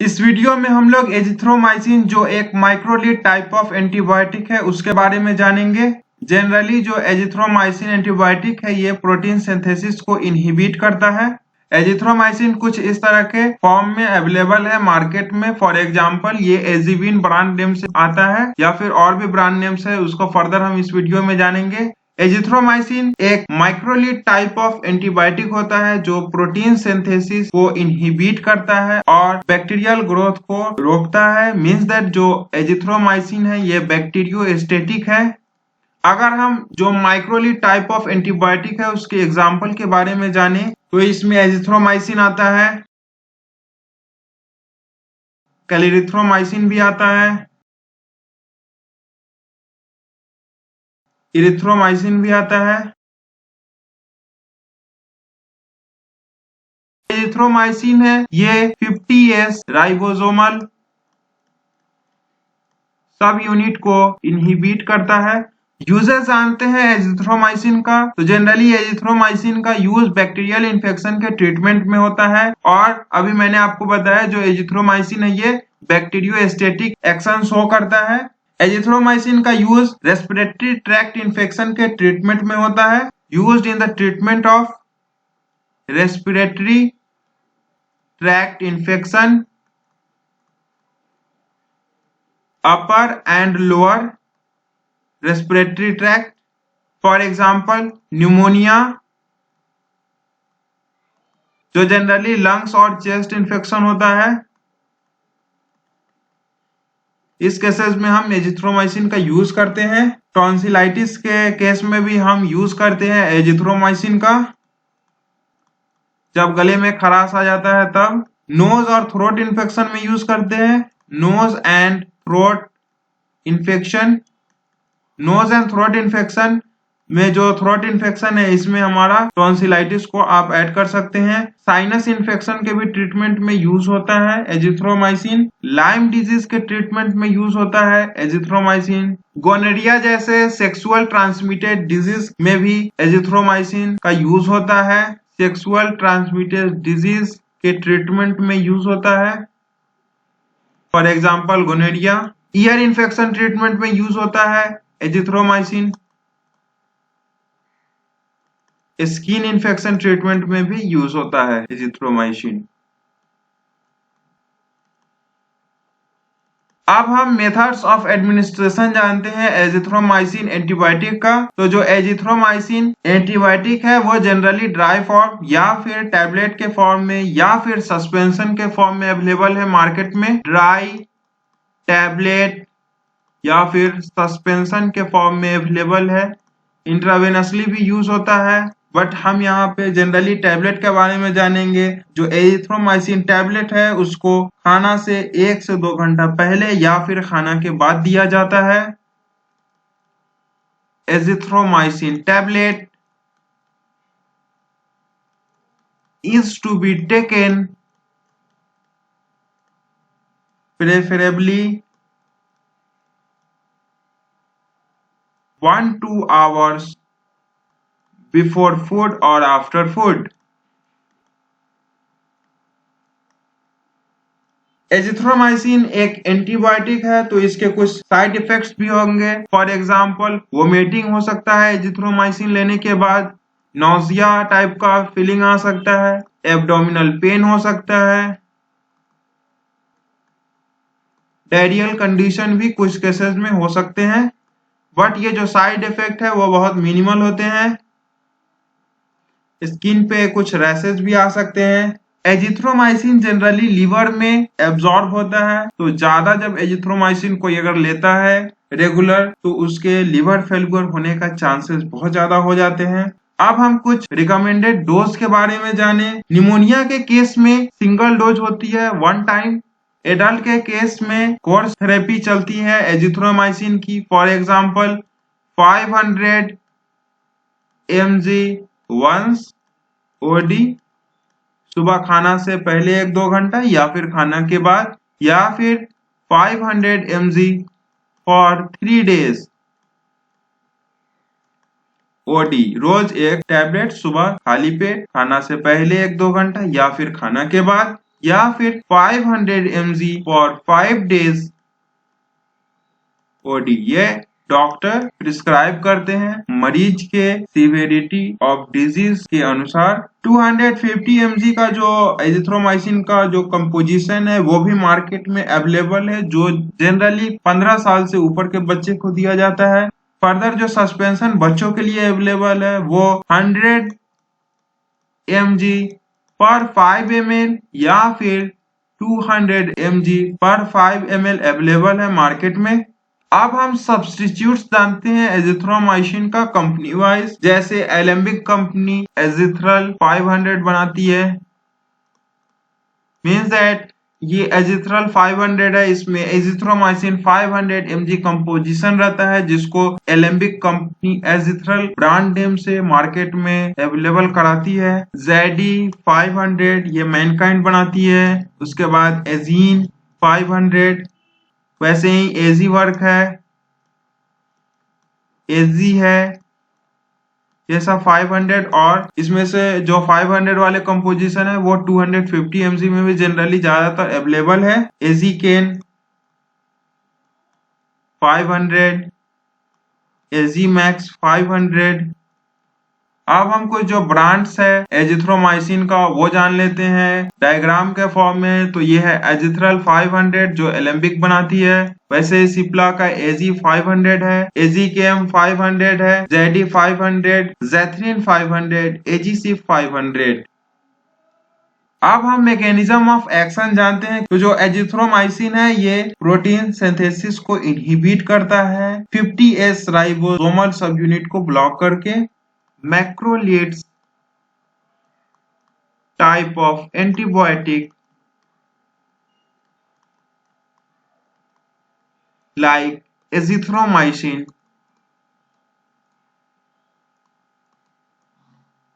इस वीडियो में हम लोग एजिथ्रोमाइसिन जो एक माइक्रोलीड टाइप ऑफ एंटीबायोटिक है उसके बारे में जानेंगे। जनरली जो एजिथ्रोमाइसिन एंटीबायोटिक है ये प्रोटीन सिंथेसिस को इनहिबिट करता है। एजिथ्रोमाइसिन कुछ इस तरह के फॉर्म में अवेलेबल है मार्केट में। फॉर एग्जांपल ये एजिविन ब्रांड नेम से आता है या फिर और भी ब्रांड नेम्स है, उसको फर्दर हम इस वीडियो में जानेंगे। एजिथ्रोमाइसिन एक माइक्रोलीड टाइप ऑफ एंटीबायोटिक होता है जो प्रोटीन सिंथेसिस को इनहिबिट करता है और बैक्टीरियल ग्रोथ को रोकता है। मींस दैट जो एजिथ्रोमाइसिन है ये बैक्टीरियोस्टेटिक है। अगर हम जो माइक्रोलीड टाइप ऑफ एंटीबायोटिक है उसके एग्जाम्पल के बारे में जाने तो इसमें एजिथ्रोमाइसिन आता है, क्लेरिथ्रोमाइसिन भी आता है, इरिथ्रोमाइसिन भी आता है। एजिथ्रोमाइसिन है ये 50S राइबोसोमल सब यूनिट को इनहिबिट करता है। यूजेस जानते हैं एजिथ्रोमाइसिन का, तो जनरली एजिथ्रोमाइसिन का यूज बैक्टीरियल इन्फेक्शन के ट्रीटमेंट में होता है और अभी मैंने आपको बताया जो एजिथ्रोमाइसिन है ये बैक्टीरियोस्टेटिक एक्शन शो करता है। एजिथ्रोमाइसिन का यूज रेस्पिरेटरी ट्रैक्ट इन्फेक्शन के ट्रीटमेंट में होता है, used in the treatment of respiratory tract infection upper and lower respiratory tract, for example pneumonia जो जनरली लंग्स और चेस्ट इन्फेक्शन होता है। इस केसेस में हम एजिथ्रोमाइसिन का यूज करते हैं। टॉन्सिलाइटिस के केस में भी हम यूज करते हैं एजिथ्रोमाइसिन का, जब गले में खराश आ जाता है तब। नोज और थ्रोट इन्फेक्शन में यूज करते हैं, nose and throat infection. Nose and throat infection में जो थ्रोट इन्फेक्शन है इसमें हमारा टॉन्सिलाइटिस को आप ऐड कर सकते हैं। साइनस इन्फेक्शन के भी ट्रीटमेंट में यूज होता है एजिथ्रोमाइसिन। लाइम डिजीज के ट्रीटमेंट में यूज होता है एजिथ्रोमाइसिन। गोनेरिया जैसे सेक्सुअल ट्रांसमिटेड डिजीज में भी एजिथ्रोमाइसिन का यूज होता है। सेक्सुअल ट्रांसमिटेड डिजीज के ट्रीटमेंट में यूज होता है, for example gonorrhoea. Ear infection treatment में यूज होता है एजिथ्रोमाइसिन। स्किन इन्फेक्शन ट्रीटमेंट में भी यूज होता है एजिथ्रोमाइसिन। अब हम मेथड्स ऑफ एडमिनिस्ट्रेशन जानते हैं एजिथ्रोमाइसिन एंटीबायोटिक का। तो जो एजिथ्रोमाइसिन एंटीबायोटिक है वो जनरली ड्राई फॉर्म या फिर टैबलेट के फॉर्म में या फिर सस्पेंशन के फॉर्म में अवेलेबल है मार्केट में। ड्राई, टैबलेट या फिर सस्पेंशन के फॉर्म में अवेलेबल है। इंट्रावेनसली भी यूज होता है, बट हम यहाँ पे जनरली टैबलेट के बारे में जानेंगे। जो एजिथ्रोमाइसिन टैबलेट है उसको खाना से 1 से 2 घंटा पहले या फिर खाना के बाद दिया जाता है। Azithromycin tablet is to be taken preferably 1-2 hours before food or after food। Azithromycin एक एंटीबायोटिक है तो इसके कुछ साइड इफेक्ट्स भी होंगे। फॉर एग्जांपल वोमिटिंग हो सकता है एजिथ्रोमाइसिन लेने के बाद, नौजिया टाइप का फीलिंग आ सकता है, एब्डोमिनल पेन हो सकता है, डायरियल कंडीशन भी कुछ केसेस में हो सकते हैं, बट ये जो साइड इफेक्ट है वो बहुत मिनिमल होते हैं। स्किन पे कुछ रैशेस भी आ सकते हैं। एजिथ्रोमाइसिन जनरली लीवर में एब्जॉर्ब होता है, तो ज्यादा जब एजिथ्रोमाइसिन कोई अगर लेता है रेगुलर तो उसके लिवर फेल्यूर होने का चांसेस बहुत ज्यादा हो जाते हैं। अब हम कुछ रिकमेंडेड डोज के बारे में जाने। निमोनिया के केस में सिंगल डोज होती है 1 टाइम। एडल्ट के केस में कोर्स थेरेपी चलती है एजिथ्रोमाइसिन की, for example 500 mg once OD, सुबह खाना से पहले 1-2 घंटा या फिर खाना के बाद, या फिर 500 mg फॉर 3 days OD, रोज 1 टैबलेट सुबह खाली पेट, खाना से पहले 1-2 घंटा या फिर खाना के बाद, या फिर 500 mg फॉर 5 days ओडी। ये डॉक्टर प्रिस्क्राइब करते हैं मरीज के सिवियरिटी ऑफ डिजीज के अनुसार। 250 mg का जो एजिथ्रोमाइसिन का जो कंपोजिशन है वो भी मार्केट में अवेलेबल है, जो जनरली 15 साल से ऊपर के बच्चे को दिया जाता है। फर्दर जो सस्पेंशन बच्चों के लिए अवेलेबल है वो 100 mg पर 5 ml या फिर 200 mg पर 5 ml अवेलेबल है मार्केट में। अब हम सब्स्टिट्यूट्स जानते हैं एजिथ्रोमाइसिन का कंपनी वाइज। जैसे एलेम्बिक कंपनी एजिथ्रल 500 बनाती है, मीन्स दैट ये एजिथ्रल 500 है, इसमें एजिथ्रोमाइसिन 500 mg कंपोजिशन रहता है, जिसको Alembic company Azithral brand name से मार्केट में अवेलेबल कराती है। जेडी 500 ये मैनकाइंड बनाती है। उसके बाद एजीन 500, वैसे ही एजी वर्क है, एजी है, ये सब 500। और इसमें से जो 500 वाले कंपोजिशन है वो 250 mg में भी जनरली ज्यादातर अवेलेबल है। एजी केन 500, एजी मैक्स 500। अब हम कुछ जो ब्रांड्स है एजिथ्रोमाइसिन का वो जान लेते हैं डायग्राम के फॉर्म में। तो ये है एजिथ्रल 500 जो एलेम्बिक बनाती है। वैसे सिप्ला का एजी 500 है, एजी केम 500 है, जेडी 500, जैथरीन 500, एजीसी 500। अब हम मैकेनिज्म ऑफ एक्शन जानते हैं। तो जो एजिथ्रोमाइसिन है ये प्रोटीन सिंथेसिस को इनहिबिट करता है 50S राइबोसोमल सब यूनिट को ब्लॉक करके। मैक्रोलिड्स type of antibiotic like azithromycin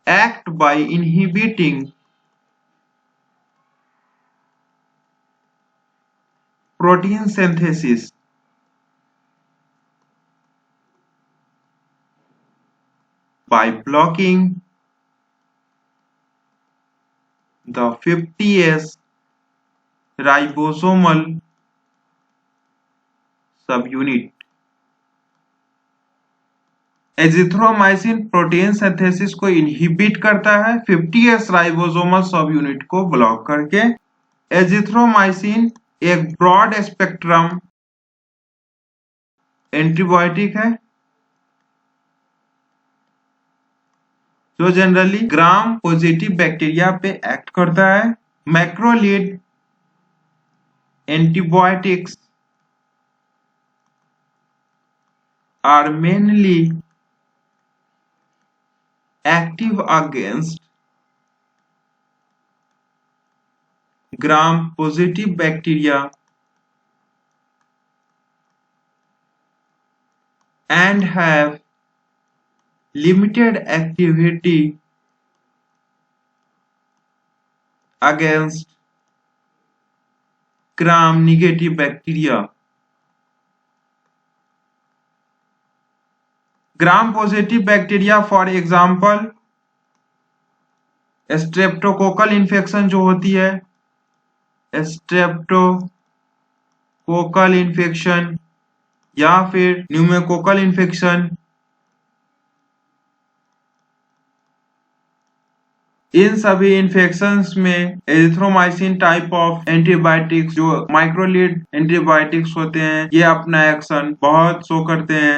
act by inhibiting protein synthesis by blocking the 50S ribosomal subunit। Azithromycin protein synthesis को इनहिबिट करता है 50S राइबोसोमल सब यूनिट को ब्लॉक करके। एजिथ्रोमाइसिन एक ब्रॉड स्पेक्ट्रम एंटीबायोटिक है जो जनरली ग्राम पॉजिटिव बैक्टीरिया पे एक्ट करता है। Macrolide antibiotics are mainly active against gram positive bacteria and have limited activity against gram negative bacteria। Gram positive bacteria for example streptococcal infection जो होती है, streptococcal infection या फिर pneumococcal infection, इन सभी infections में एजिथ्रोमाइसिन टाइप ऑफ एंटीबायोटिक्स जो माइक्रोलिड antibiotics होते हैं ये अपना एक्शन बहुत शो करते हैं।